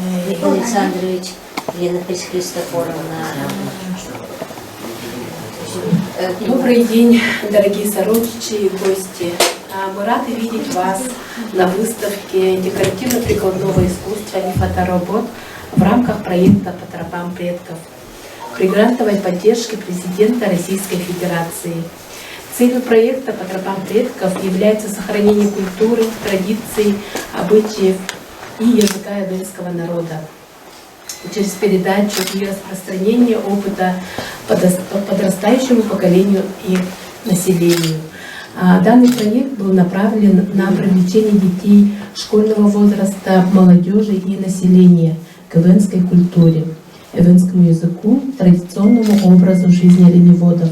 Александрович, Елена Христофоровна. Добрый день, дорогие сородичи и гости. Мы рады видеть вас на выставке декоративно-прикладного искусства и фоторабот в рамках проекта «По тропам предков» при грантовой поддержке президента Российской Федерации. Целью проекта «По тропам предков» является сохранение культуры, традиций, обычаев и языка эвенского народа через передачу и распространение опыта подрастающему поколению и населению. Данный проект был направлен на привлечение детей школьного возраста, молодежи и населения к эвенской культуре, эвенскому языку, традиционному образу жизни ремеводов.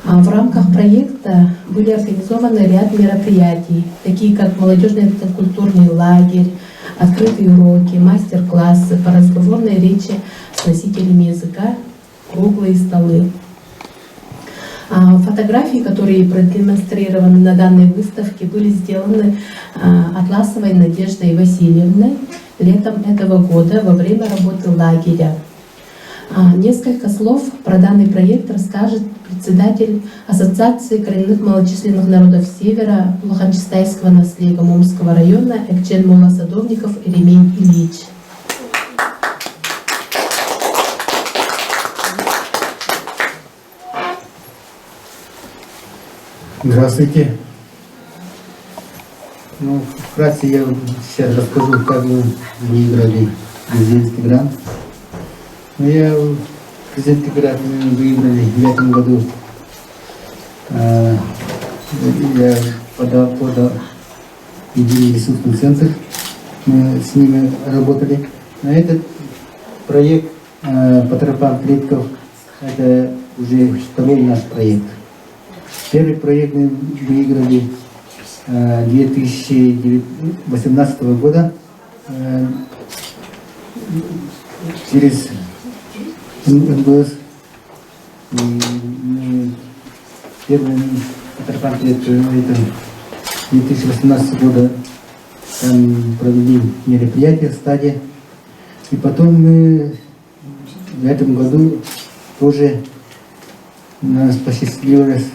В рамках проекта были организованы ряд мероприятий, такие как молодежный культурный лагерь, открытые уроки, мастер-классы по разговорной речи с носителями языка, круглые столы. Фотографии, которые продемонстрированы на данной выставке, были сделаны Атласовой Надеждой Васильевной летом этого года во время работы лагеря. Несколько слов про данный проект расскажет председатель Ассоциации коренных малочисленных народов Севера Лоханчестайского наследия Омского района Экчен Мола Садовников Иремей Ильич. Здравствуйте. Вкратце я сейчас расскажу, как мы выиграли президентский грант. Президентский грант мы выиграли в этом году. Я подал единый ресурсный центр. Мы с ними работали. На этот проект «По тропам предков» это уже второй наш проект. Первый проект мы выиграли 2018 года через МБС. Первый «По тропам предков» это 2018 года там провели мероприятие в стадии. И потом мы в этом году тоже нас посчастливилось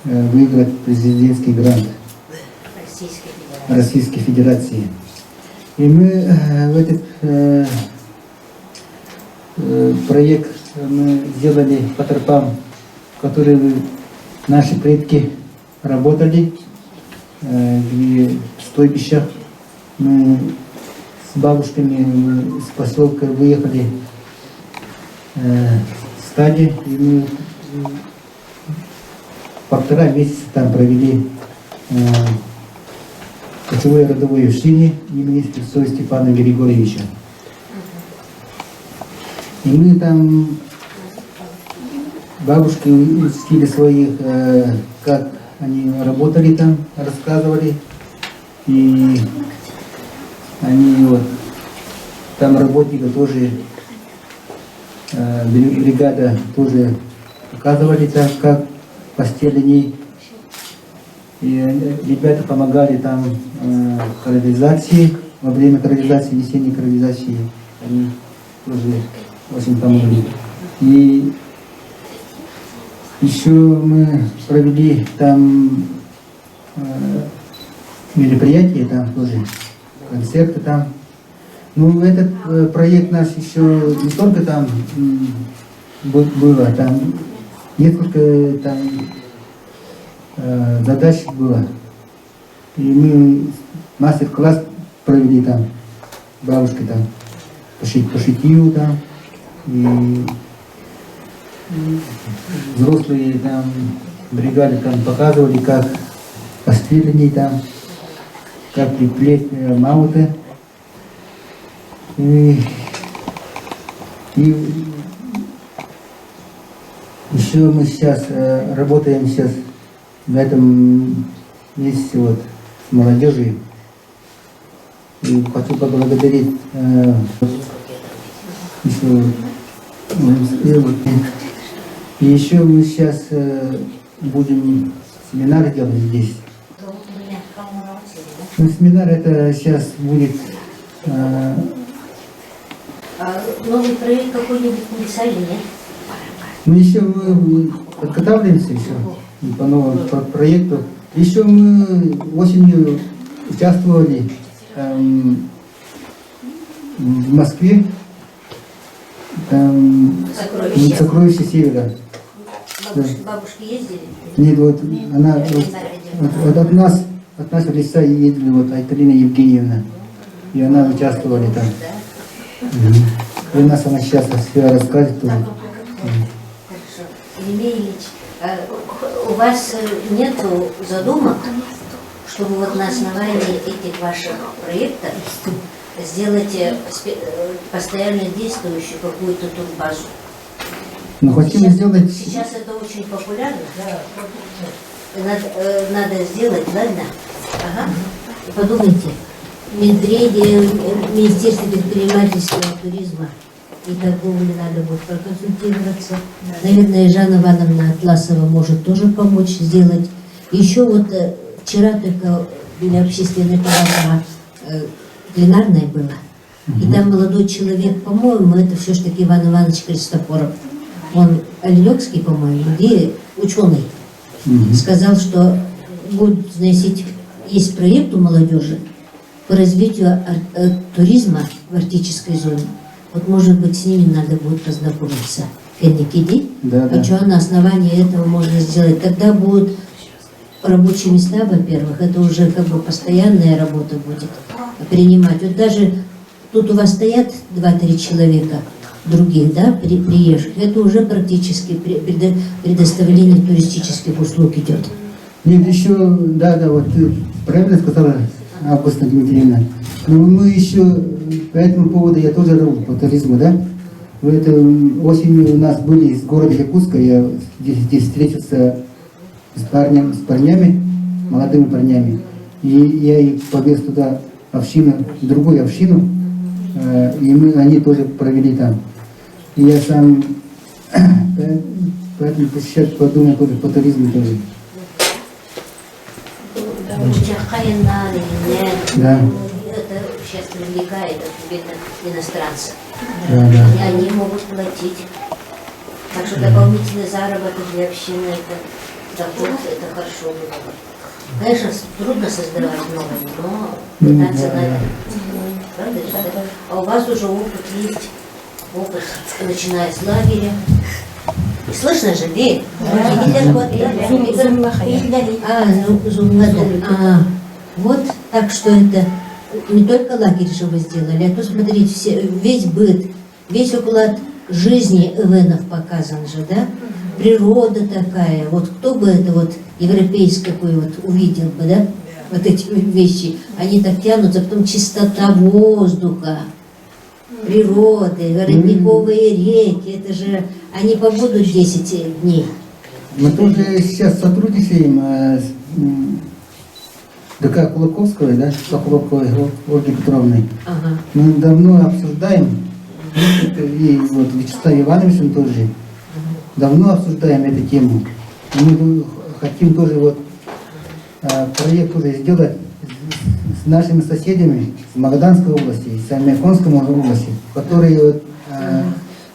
выиграть президентский грант Российской Федерации. И мы в этот проект мы сделали по тропам, в которые наши предки работали, в стойбищах. Мы с бабушками с поселка выехали в стадии, и мы полтора месяца там провели кочевое родовое учение имени Святого Степана Григорьевича. И мы там бабушки учили своих, как они работали там, рассказывали. И они вот, там работники тоже, бригада тоже показывали там, как постелени. И ребята помогали там канализации, во время канализации, весенней канализации. Они тоже очень помогли. И еще мы провели там мероприятия, там тоже концерты там. Ну, этот проект наш еще не только там было, там несколько там задач было. И мы мастер-класс провели там, бабушки там, по шитью там, и взрослые там, бригады там показывали, как постелени там, как приплеть мауты. И еще мы сейчас работаем сейчас в этом месяце вот с молодежью. И хочу поблагодарить и еще мы сейчас будем семинар делать здесь. Ну, семинар это сейчас будет А новый проект какой-нибудь написали, нет? Ну, еще мы подготавливаемся еще по новому проекту. Еще мы осенью участвовали в Москве, Сокровища. «Сокровища Севера». Бабушки ездили? Нет, вот она вот от нас в леса ездили, вот Айталина Евгеньевна, и она участвовала там. И у нас она сейчас все расскажет тоже. Хорошо. Еремей Ильич, у вас нет задумок, чтобы вот на основании этих ваших проектов сделать постоянно действующую какую-то турбазу? Но хотим сделать... Сейчас это очень популярно. Надо сделать, ладно? Ага. И подумайте, Министерство предпринимательства, туризма и торговли надо будет проконсультироваться. Наверное, Жанна Ивановна Атласова может тоже помочь сделать. Еще вот вчера только были общественные палаты, пленарное было. И там молодой человек, по-моему, это все-таки Иван Иванович Христофоров. Он Оленёкский, по-моему, и ученый. Сказал, что будет заносить, есть проект у молодежи по развитию туризма в арктической зоне. Вот, может быть, с ними надо будет познакомиться. Фенникиди. Да. А что на основании этого можно сделать? Тогда будут рабочие места, во-первых, это уже как бы постоянная работа будет принимать. Вот даже тут у вас стоят 2-3 человека, других, да, приезжих, это уже практически предоставление туристических услуг идет. Нет, еще, да, вот ты правильно сказала, Августа Дмитриевна. Но мы еще по этому поводу, я тоже работаю по туризму, да. В этом осенью у нас были из города Якутска, я здесь встретился с парнями, молодыми парнями. И я их повез туда общину, другую общину, и они тоже провели там. И я сам, поэтому сейчас подумал тоже по туризму тоже. Да. Это сейчас привлекает особенно иностранцев. Да. И они могут платить. Так что дополнительный заработок для общины, это доход, это хорошо было бы. Конечно, трудно создавать новое, но пытаться надо. Правда же, да? А у вас уже опыт есть. Опыт, начиная с лагеря. И слышно же, где? Вот, так что это не только лагерь же вы сделали, а то смотрите, весь быт, весь уклад жизни эвенов показан же, да? Природа такая, вот кто бы это вот европейский какой вот увидел бы, да? Вот эти вещи, они так тянутся, потом чистота воздуха, природы, родниковые реки, это же, они побудут 10 дней. Мы тоже сейчас сотрудничаем с ДК Кулаковской, да, Соколовковой Ольги Петровной. Ага. Мы давно обсуждаем, и вот Вячеслав Иванович тоже, давно обсуждаем эту тему. Мы хотим тоже вот проект уже сделать с нашими соседями с Магаданской области, с Альмяконской области, которые вот,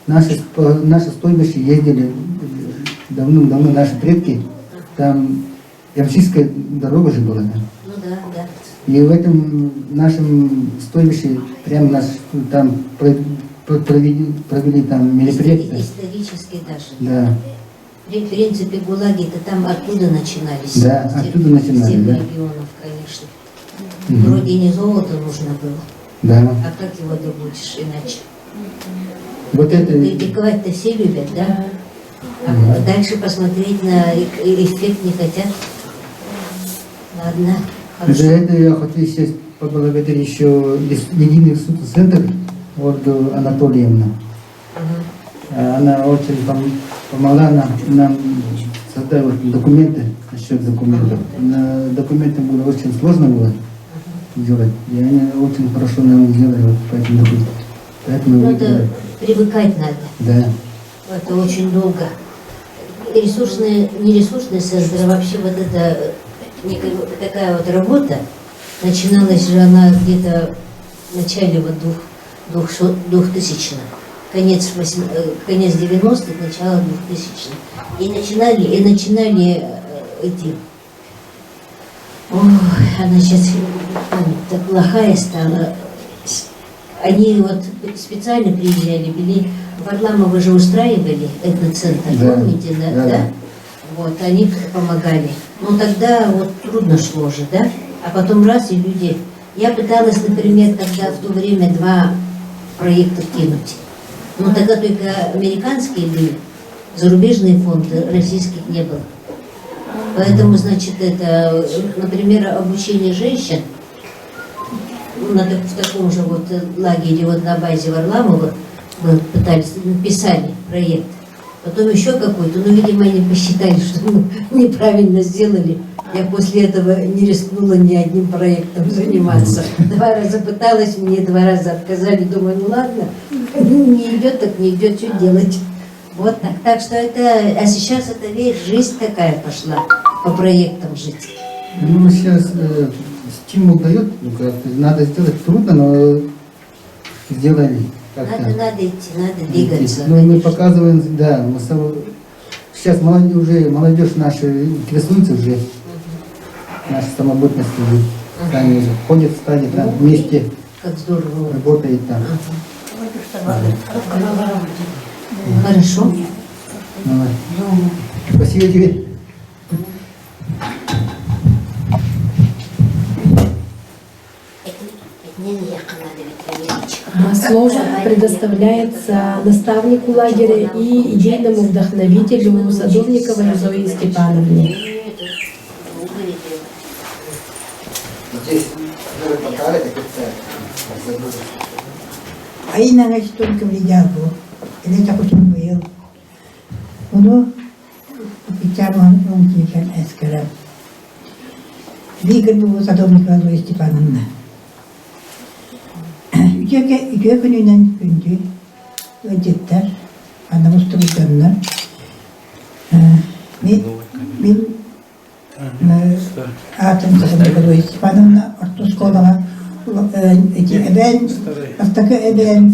наши стойбища ездили давно наши предки, там Ямшистская дорога же была, да? Ну да, да. И в этом нашем стойбище прямо нас там провели там мероприятия. Исторически даже. Да. В принципе, ГУЛАГи это там оттуда начинались. Да, оттуда начинали, всех да. регионов, конечно. Вроде не золото нужно было. Да. А как его добудешь иначе? Вот это... Критиковать-то все любят, да? А дальше посмотреть на эффект не хотят. Ладно, За хорошо. это я хочу сейчас поблагодарить еще единый центр Ольгу Анатольевну. Ага. Она очень помогла нам создать вот документы, насчет документов. На документы было очень сложно было делать, и они очень хорошо нам сделали вот по этим документам. Поэтому Ну, это привыкать надо. да. Это очень долго. Ресурсные, не ресурсные центры, а вообще вот это некая вот такая вот работа, начиналась же она где-то в начале вот 2000-х. Конец 90-х, начало 2000-х. И начинали эти... Ой, она сейчас так плохая стала. Они вот специально приезжали, Варламова же устраивали этноцентр, Да. помните, да? Вот, они помогали. Но тогда вот трудно шло же, да? А потом раз и люди... Я пыталась, например, тогда в то время 2 проекта кинуть. Но тогда только американские были, зарубежные фонды, российских не было. Поэтому, значит, это, например, обучение женщин в таком же вот лагере вот на базе Варламова мы пытались, писали проект. Потом еще какой-то, но, видимо, они посчитали, что мы неправильно сделали. Я после этого не рискнула ни одним проектом заниматься. 2 раза пыталась, мне 2 раза отказали. Думаю, ну ладно, не идет, так не идет, что делать. Вот так. Так что это, а сейчас это вещь, жизнь такая пошла, по проектам жить. Ну, сейчас стимул дает, ну, как-то надо сделать трудно, но сделали. Надо идти, надо двигаться. Ну, мы показываем, да, сейчас молодежь наша интересуется уже, наша самобытность уже, сами уже ходят, станет там вместе, Как здорово. работает там. Хорошо. Давай. Спасибо тебе. Слово предоставляется наставнику лагеря и идейному вдохновителю Садовниковой Зое Степановне. Здесь Aynen işte kıvırcık bu. Ele takutun bu yıl. Bunu bir zaman onkiken eskere. Bir gün bu Sadovnikova Zoya Stepanovna. Üçe gününden gündü. Öncetler. Anamız tutuşanlar. Ben Атом Sadovnikova Stepanovna orta skolaga ben astaki ben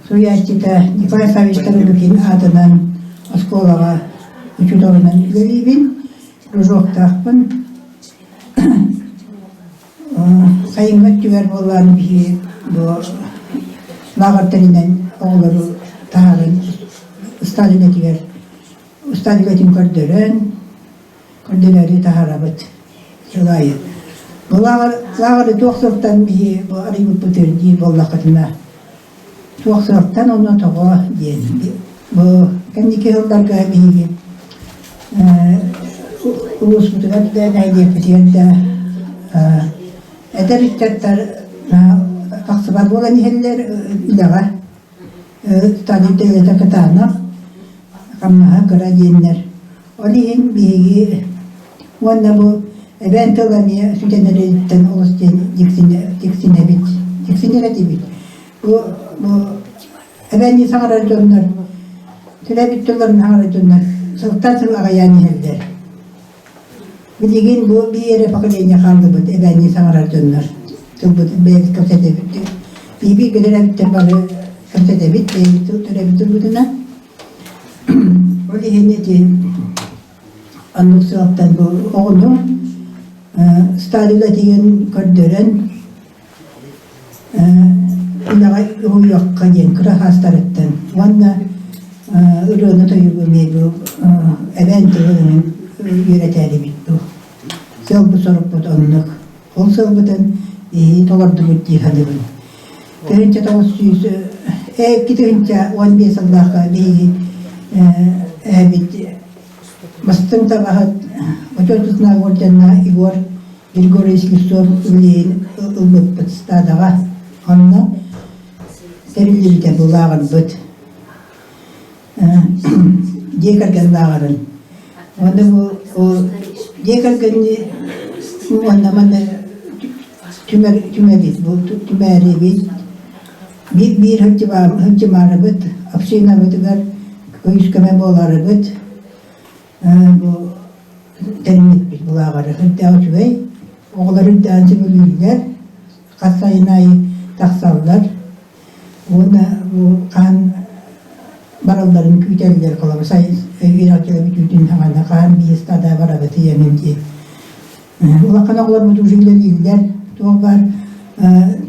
Suyaçta Nikolay Savich Tarulukin adından skolaga uçuduğundan görevin Rujok'taqpın sayıngat tüver bolan bir bu lağırtarinden oğulları tağın ustadına tüver ustadına kördöleri tağarabat yılayı. Bu lağırı toğsırttan bir bu arayıp bitirdi bollaqatına. Toğsırttan onu toğu diyen. Bu kendiki yıllarga bir ulus mutugat da neydi bitirdi. Eder işletler aksıbar bolan yeller ilağa. Stadide de katana. Kamnaha kara diyenler. Olihin bir onda bu ben tığlamaya sütenlerden oluşan diksine bit. Bu ben sağlar dönler. Tülebit tığların sağlar dönler. Sıltan sığlağa yani helder. Bilgin bu bir yere fakirliğine kaldı bu. Ben sağlar dönler. Tılbıt bir kösede bitti. Bir gödere bitti bari kösede bitti. Tülebit tılbıtına. Olihin eti anlıksıqtan bu oğlu stadiyla diyen kördören ilağa uyuqqa diyen kıra hastalıktan vanda ürünü toyuğume bu eventinin yöneteli bit bu sılbı sorup bu onluk ol sılbıdan tolardı bu dihadıbın Terince tavus yüzü gidince 15 Allah'a bir Mastın tabahat, oçotuzna gorjanna igor, Grigor İskistor üleyin ılmık bıtısta dağa, onunla terilli biten bu lağın bıt. Yekargen lağın. Onda bu, yekargenni, onda manna tümeri bit, bu tümeri bit. Bir hıcımarı bıt, apşina bıtıgar, köyüskeme boğları bıt. Bu derinlik bir bulağarı hıdda uçuğay. Oğulları dansı bölüyorlar. Kasayınayı taksallar. Ona bu kan baralların küteller kalan sayı virakla bütün hamana kan bir stada barabeti yemendi. Ola kana olar mı dujuyla değiller. To var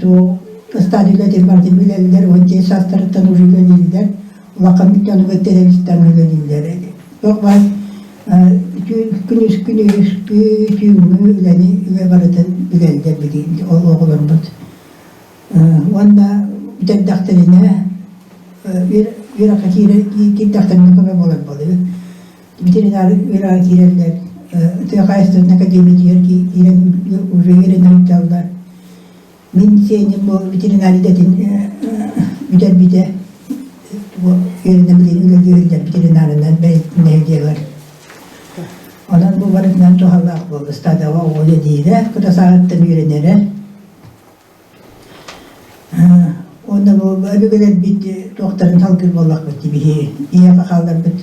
to stadıyla demartin bileller. Onca sastarıtan dujuyla değiller. Ola kan dükkanı ve televizyon değiller. To var günüş tüyümü ve varatan bileller bilin. Oğullar mı? Onda bir de daktarına bir akatire ki daktarına kadar bolar. Bir akireler Teyakayastırın akademiyer ki yerine çaldılar. Min senin bu veterinaridetin bir de bu yerine bilir öyle veterinarinden ne diyorlar. Ondan bu varından tuhallak oldu. Stada var öyle değil de. Kuda saatten yürüneler. Onda bu öbürler bitti. Doktorun halkır bollak bitti. Bir yapakallar bitti.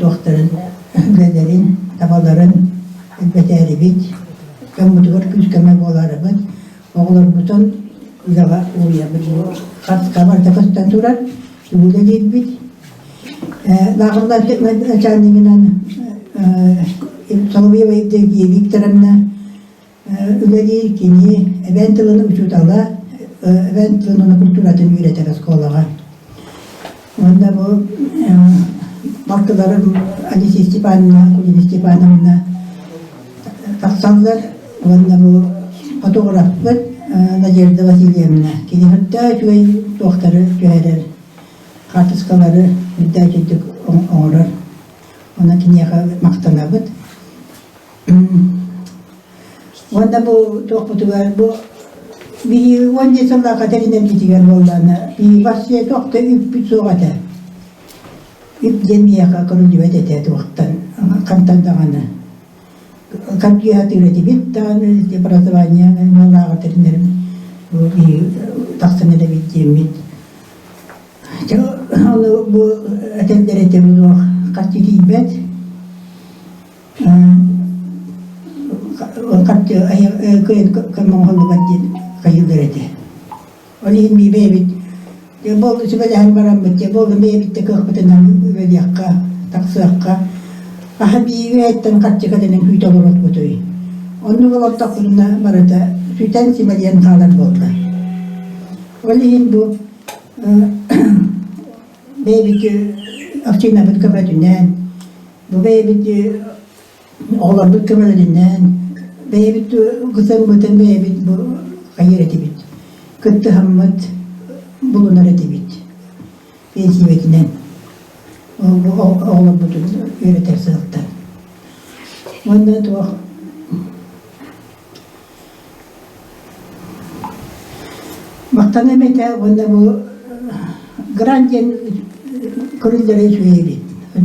Doktorun öbürlerin, tabaların beteri bit. Ben bu kadar küskeme boları bit. Oğullar bütün uzağa uğuya bit. Kart kamar tepesinden durar. Şöyle değil bit. Lağırlar kendimden Salvaya ve Viktor'ımla öyle değil ki ben tılını uçutala ben tılını kültüratını üreter skolağa. Onda bu baktılarım Alice Stepan'la, Kulin Stepan'ımla taksanlar. Onda bu fotoğraf var Nacerda Vasilyevna. Kini hatta şöyle doktoru şöyle kartıskaları müddetçilik oğrar. Ona kinyaha maktanabıt. Onda bu tohbutu var. Bu bir onca salla Katerina bitiyor bollana. Bir vasıya tohta üp soğata. Üp cemiyaka kurulcu edete tohtan. Kantan dağına. Kantıya hatırladı bit. Dağına prasavanya. Valla Katerina'nın bir taksanede bittiğim bit. Onu bu atetlere temizlik. Kaçtı ibet, kaçtı kırmızı kaçtı kayıldırdı. Onun bir bebek, bol sebelah baram bitti, bol bebek de kahveden böyle yakka, taksakka, ah bir üyetten kaçtı kadının hüyta borot butuy. Onu volap takılına barata süten simeliyen kalan boldu. Onun bu bebek Akçayla bir kameradinden, bu beyabit oğlan bir kameradinden, beyabit kızım biten beyabit bu hayır edibit. Kıttı hammat bulunar edibit. Beyabitinden. Bu oğlan bütün öğreter sınıftan. Ondan sonra Maktan emete onda bu Granjen Kurulları şöyle bir.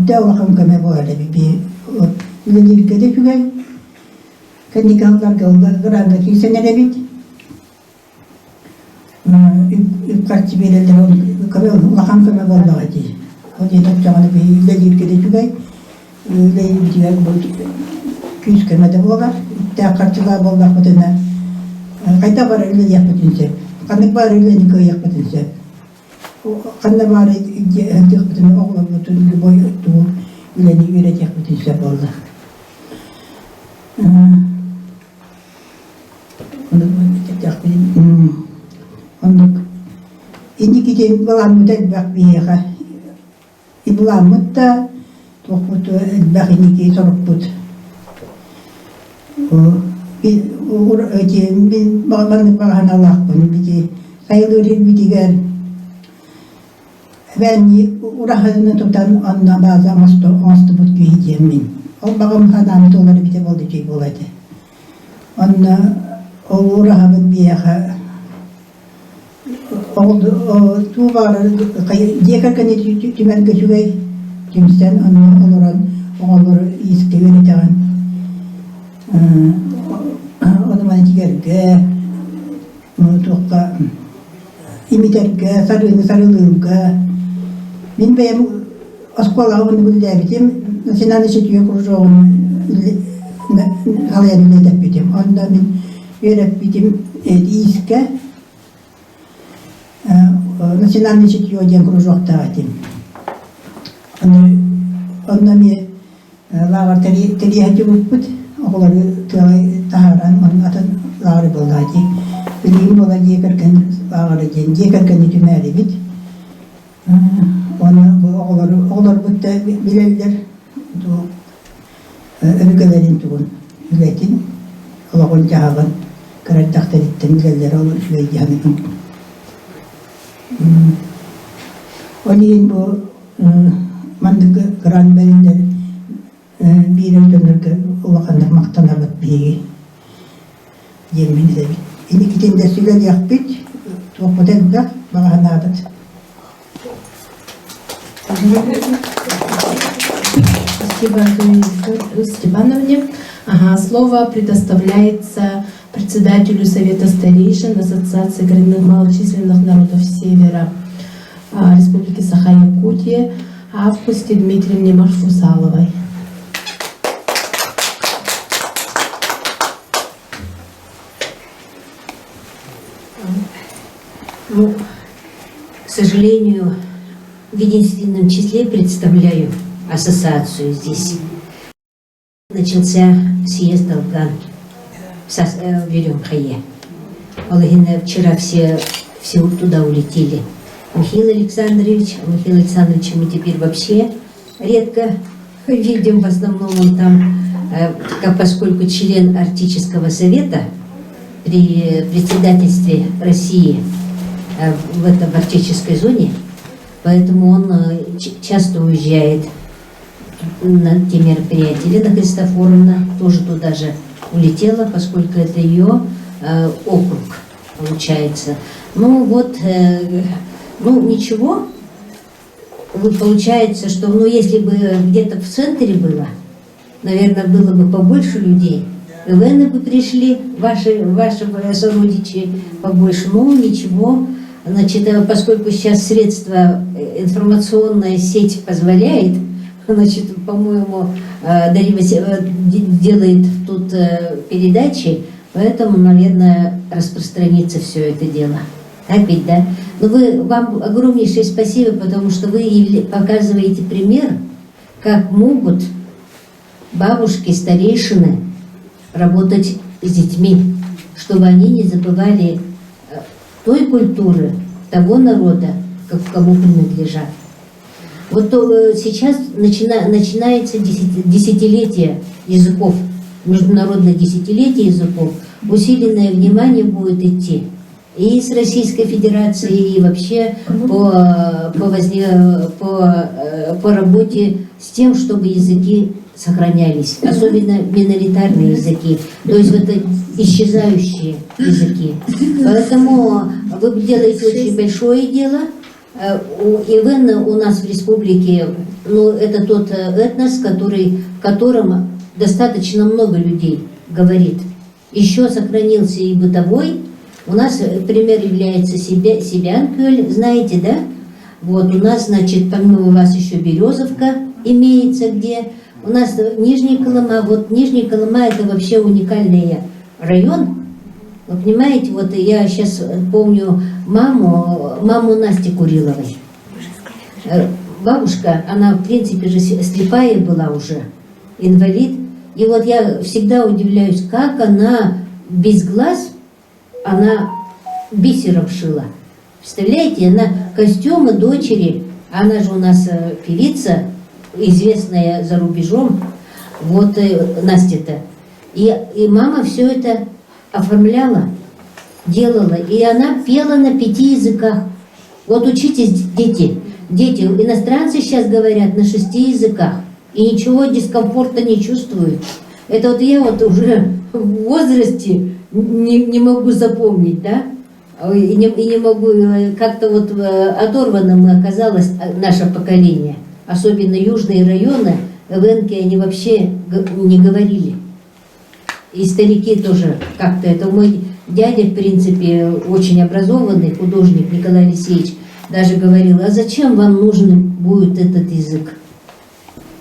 Öte olakan kame bu arada bir ülkelikte şöyle. Kendi kanlar gıranda ki senede bit. Kaççı belirler kame olakan kame bu arada. O diye takacağını bir ülkelikte şöyle. Öyle bir diğer bu küs kemede bu var. Daha karşılığa bollak mıdına. Kayta var öyle yapmadınsa. Kanık var öyle nikah yapmadınsa. Kanna bari bütün oğlan bütün boy tuttu, üleni üretecek bütün sebep oldu. Onu yapacak benim. Onu indi gidin balan müddet bak bir yere. İbulan mutta, tohbutu bak indi ki sorup but. Bir bakan Allah bunu bir sayılır bir diğer. Ben urahını tutan ondan bazı amastı bu güyeceğimin. O bağım hadamı doları bir de olacak olaydı. Ondan o urahımın bir yaka oldu. O tuğbarı diyekarken tümen göçüge kimsen ondan olur iske yöneten. Onu bana çıkarık. Tuğka imiterke, sarılırke. Min benim askola onu bildiğim, nasyonal işitiyor kuruşuğun halayan ile depidim. Ondan min öğretmedim iske. национальный чутье ден кружок тагатим. Онна ми лагар терияти буппут, оғылары тағаран, он атын лагары болдати. Білейін бола декеркен лагары ден, декеркен үтімәрі бит. Оғылар бұтта білелдер, өбікелерін туғын, үлетін, олағын жағын, кәрәттақтарыттен білелдер олар үлей жағын. Олейін бұл мандығы гран бәріндер bir öldürürke ulaqanlar maqtanar bat bigi. Yemini de bit. İndi kitinde süler yakbit, toqpaten bak, bağa nadat. Спасибо, Галине Степановне. Ага, слово предоставляется председателю Совета старейшин Ассоциации коренных малочисленных народов Севера Республики Саха-Якутия Августе Дмитриевне Марфусаловой. Ну, к сожалению, в единственном числе представляю ассоциацию здесь. Начался съезд Алган в Веремхае. Вчера все туда улетели. Михаил Александрович мы теперь вообще редко видим, в основном он там, поскольку член Арктического совета при председательстве России в арктической зоне, поэтому он часто уезжает на те мероприятия. Елена Христофоровна тоже туда же улетела, поскольку это ее округ получается. Ну вот, ничего, получается, что если бы где-то в центре было, наверное, было бы побольше людей. ЭВНы бы пришли, ваши сородичи побольше, ничего. Значит, поскольку сейчас средства, информационная сеть позволяет, значит, по-моему, Дарья делает тут передачи, поэтому, наверное, распространится все это дело. Так ведь, да? Но вам огромнейшее спасибо, потому что вы показываете пример, как могут бабушки, старейшины работать с детьми, чтобы они не забывали той культуры, того народа, кому принадлежат. Вот сейчас начинается десятилетие языков, международное десятилетие языков, усиленное внимание будет идти и с Российской Федерацией, и вообще по работе с тем, чтобы языки сохранялись, особенно миноритарные языки, то есть это исчезающие языки. Поэтому вы делаете очень большое дело. ИВН у нас в республике, это тот этнос, в котором достаточно много людей говорит. Еще сохранился и бытовой. У нас пример является Себянкюль, знаете, да? Вот у нас, значит, помимо вас еще Березовка имеется где. У нас Нижний Колыма. Вот Нижний Колыма это вообще уникальный район. Вы понимаете, вот я сейчас помню маму Насти Куриловой. Бабушка, она в принципе же слепая была уже, инвалид. И вот я всегда удивляюсь, как она без глаз, она бисером шила. Представляете, она костюмы дочери, она же у нас певица, известная за рубежом, вот Настя-то. И мама все это оформляла, делала, и она пела на 5 языках. Вот учитесь, дети, иностранцы сейчас говорят на 6 языках, и ничего дискомфорта не чувствуют. Это вот я вот уже в возрасте не могу запомнить, да, и не могу, как-то вот оторванным оказалось наше поколение. Особенно южные районы, ЭВНки, они вообще не говорили. И старики тоже как-то, это мой дядя, в принципе, очень образованный художник Николай Алексеевич, даже говорил, а зачем вам нужен будет этот язык?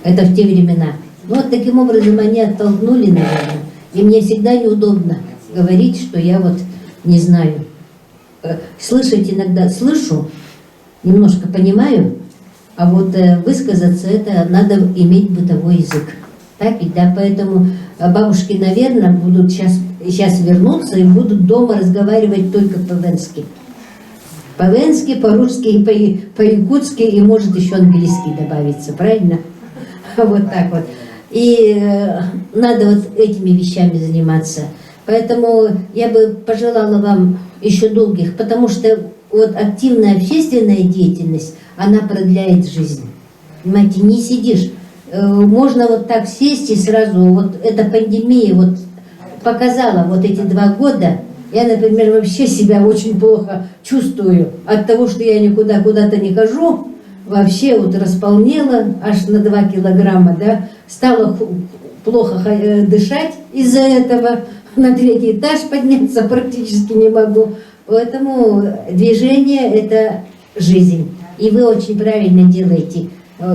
Это в те времена. Вот таким образом они оттолкнули, наверное. И мне всегда неудобно говорить, что я вот не знаю. Слышать иногда слышу, немножко понимаю, а вот высказаться это надо иметь бытовой язык. Так ведь, да, поэтому бабушки, наверное, будут сейчас вернуться и будут дома разговаривать только по-венски. По-венски, по-русски, по-якутски и может еще английский добавиться, правильно? Вот так вот. И надо вот этими вещами заниматься. Поэтому я бы пожелала вам еще долгих, потому что вот активная общественная деятельность, она продляет жизнь. Понимаете, не сидишь. Можно вот так сесть и сразу, вот эта пандемия вот показала вот эти 2 года. Я, например, вообще себя очень плохо чувствую от того, что я никуда куда-то не хожу. Вообще вот располнела аж на 2 килограмма, да, стала плохо дышать из-за этого, на 3-й этаж подняться практически не могу. Поэтому движение – это жизнь. И вы очень правильно делаете,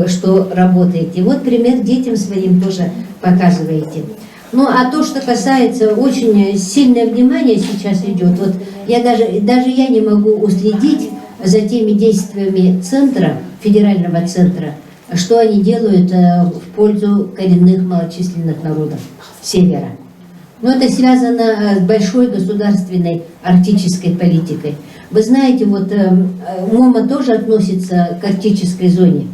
что работаете. Вот пример детям своим тоже показываете. Ну, а то, что касается, очень сильное внимание сейчас идет. Вот я даже я не могу уследить за теми действиями центра, федерального центра, что они делают в пользу коренных малочисленных народов Севера. Но это связано с большой государственной арктической политикой. Вы знаете, вот МОМА тоже относится к арктической зоне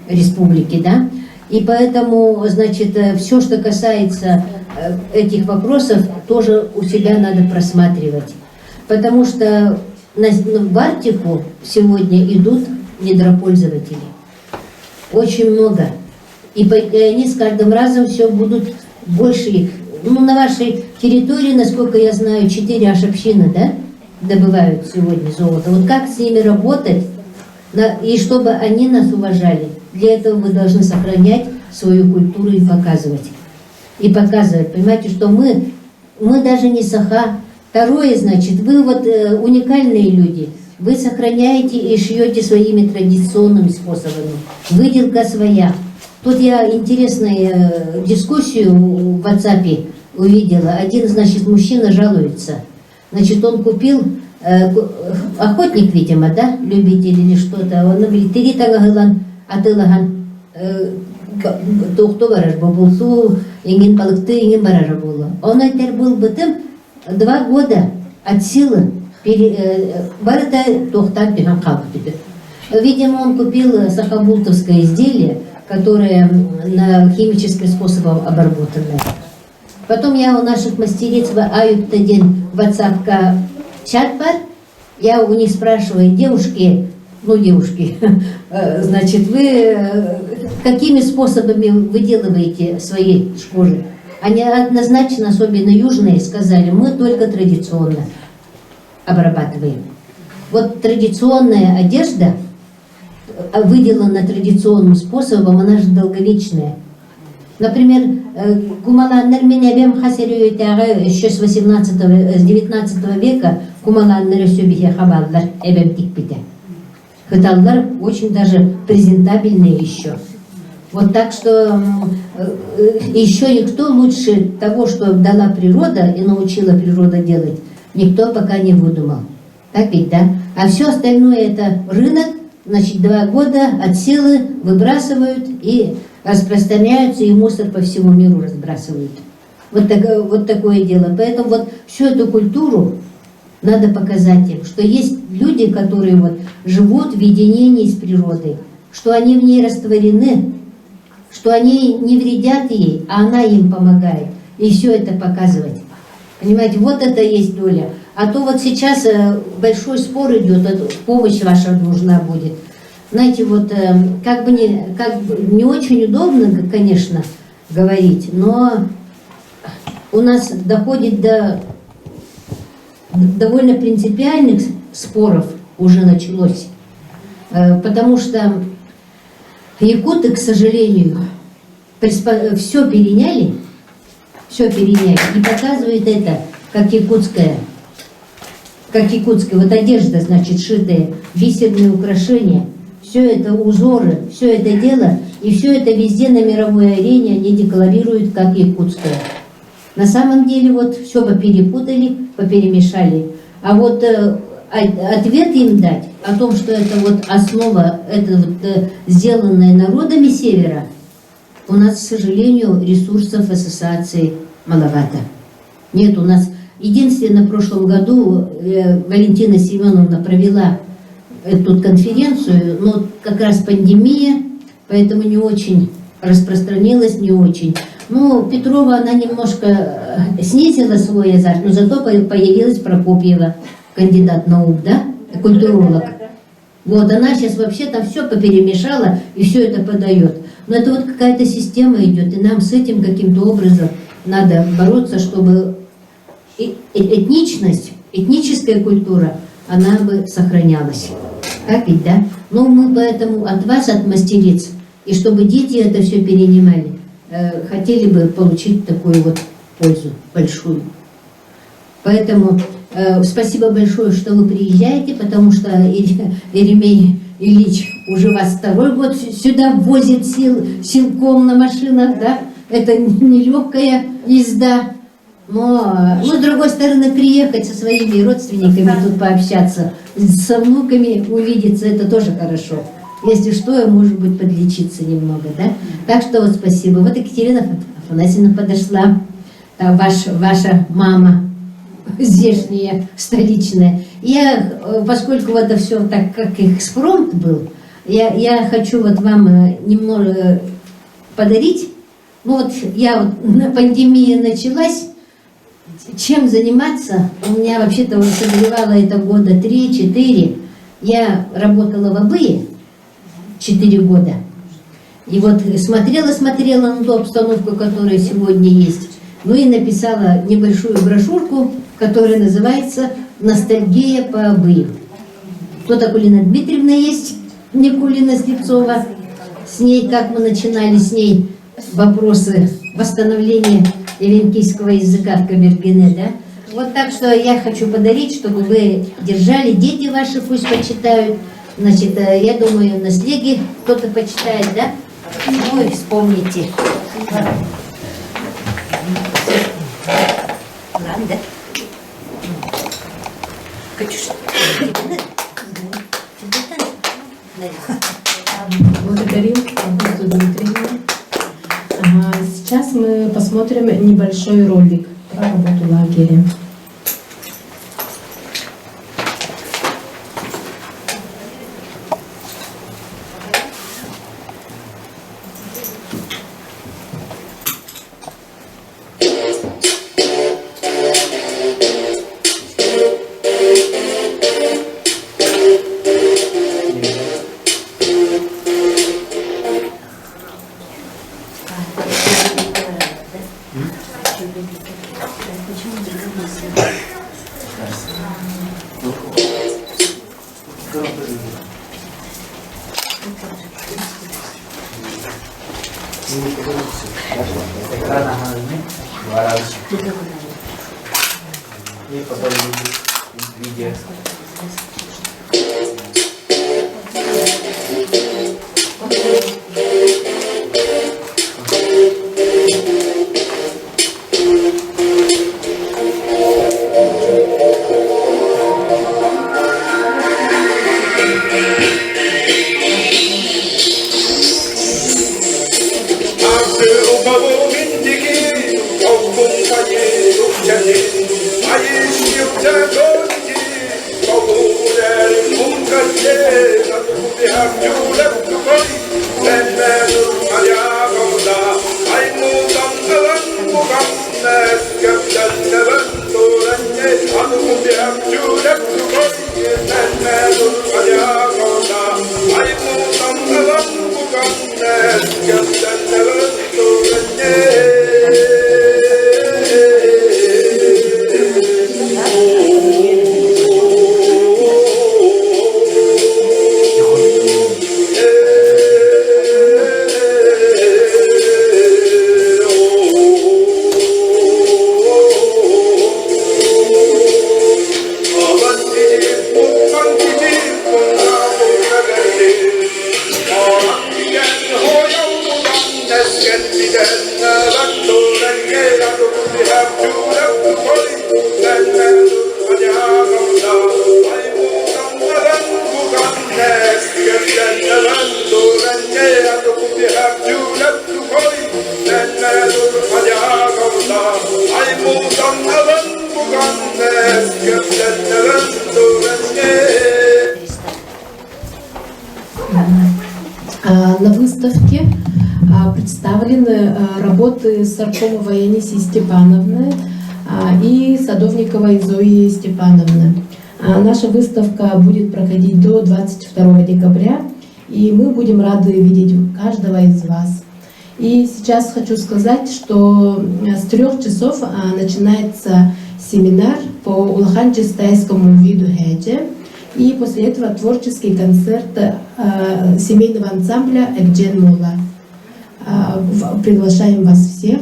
республики, да? И поэтому, значит, все, что касается этих вопросов, тоже у себя надо просматривать. Потому что в Арктику сегодня идут недропользователи. Очень много. И они с каждым разом все будут больше их. Ну, на вашей территории, насколько я знаю, 4 аж общины, да, добывают сегодня золото. Вот как с ними работать, и чтобы они нас уважали, для этого вы должны сохранять свою культуру и показывать. И показывать, понимаете, что мы даже не саха. Второе, значит, вы вот уникальные люди. Вы сохраняете и шьете своими традиционными способами. Выделка своя. Тут я интересную дискуссию в WhatsApp увидела. Один, значит, мужчина жалуется. Значит, он купил, охотник, видимо, да, любитель или что-то. Он говорит, ты тагагылан, атылаган, тухтовараш бабулсу, ингин балыкты, ингин баража было. Он айтер был бы тем 2 года от силы. Барыта тухтан пихан калпиды. Видимо, он купил сахабултовское изделие, которое на химическим способом обработано. Потом я у наших мастериц в Аюптадин WhatsApp чат бар, я у них спрашиваю, девушки, значит, вы какими способами выделываете свои шкуры? Они однозначно, особенно южные, сказали, мы только традиционно обрабатываем. Вот традиционная одежда, выделана традиционным способом, она же долговечная. Например, кумаланнар менебем хасерю еще с 19 века кумаланнар сөбихе хабаллар эбем тикпите. Хыталлар очень даже презентабельные еще. Вот так что еще никто лучше того, что дала природа и научила природа делать, никто пока не выдумал. Так ведь, да? А все остальное это рынок, значит, 2 года от силы выбрасывают и распространяются, и мусор по всему миру разбрасывают. Вот такое дело. Поэтому вот всю эту культуру надо показать им, что есть люди, которые вот живут в единении с природой, что они в ней растворены, что они не вредят ей, а она им помогает. И все это показывать. Понимаете, вот это есть доля. А то вот сейчас большой спор идет, помощь ваша нужна будет. Знаете, вот как бы не очень удобно, конечно, говорить, но у нас доходит до довольно принципиальных споров уже началось. Потому что якуты, к сожалению, все переняли, и показывает это, как якутская, вот одежда, значит, шитая, бисерные украшения, все это узоры, все это дело, и все это везде на мировой арене они декларируют как якутское. На самом деле вот все поперепутали, поперемешали. А вот ответ им дать о том, что это вот основа, это вот сделанное народами Севера, у нас, к сожалению, ресурсов в ассоциации маловато. Нет, у нас единственное, в прошлом году Валентина Семеновна провела эту конференцию, но как раз пандемия, поэтому не очень распространилась, не очень. Ну, Петрова, она немножко снизила свой азарт, но зато появилась Прокопьева, кандидат наук, да, культуролог. Вот, она сейчас вообще там все поперемешала и все это подает. Но это вот какая-то система идет, и нам с этим каким-то образом надо бороться, чтобы этничность, этническая культура, она бы сохранялась. Так ведь, да? Ну, мы поэтому от вас, от мастериц, и чтобы дети это все перенимали, хотели бы получить такую вот пользу большую. Поэтому спасибо большое, что вы приезжаете, потому что Еремей Ильич уже вас второй год сюда возит силком на машинах, да? Это нелегкая езда. Но, с другой стороны, приехать со своими родственниками тут пообщаться, со внуками увидеться, это тоже хорошо. Если что, может быть, подлечиться немного, да? Так что вот спасибо. Вот Екатерина Афанасьевна подошла, ваша мама здешняя, столичная. Я, поскольку это все так, как экспромт был, я хочу вот вам немного подарить. Ну вот на пандемии началась, чем заниматься? У меня вообще-то созревало это года 3-4. Я работала в АБЭ 4 года. И вот смотрела на ту обстановку, которая сегодня есть. Ну и написала небольшую брошюрку, которая называется «Ностальгия по АБЭ». Кто-то Акулина Дмитриевна есть, Никулина Слепцова. С ней, как мы начинали с ней вопросы восстановления эвенкийского языка в Камергене, да? Вот так что я хочу подарить, чтобы вы держали, дети ваши пусть почитают. Значит, я думаю, на слеге кто-то почитает, да? Ну и вспомните. Ладно. Катюша, Благодарим Августу Дмитриевну. Сейчас мы посмотрим небольшой ролик про работу лагеря. I На выставке представлены работы Саркомовой Анисии Степановны и Садовниковой Зои Степановны. Наша выставка будет проходить до 22 декабря, и мы будем рады видеть каждого из вас. И сейчас хочу сказать, что с 3 часов начинается семинар по улаханчестайскому виду хеджи, и после этого творческий концерт семейного ансамбля Экджен Мула. Приглашаем вас всех.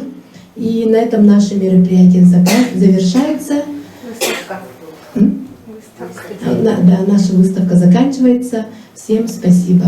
И на этом наше мероприятие завершается. Да, наша выставка заканчивается. Всем спасибо.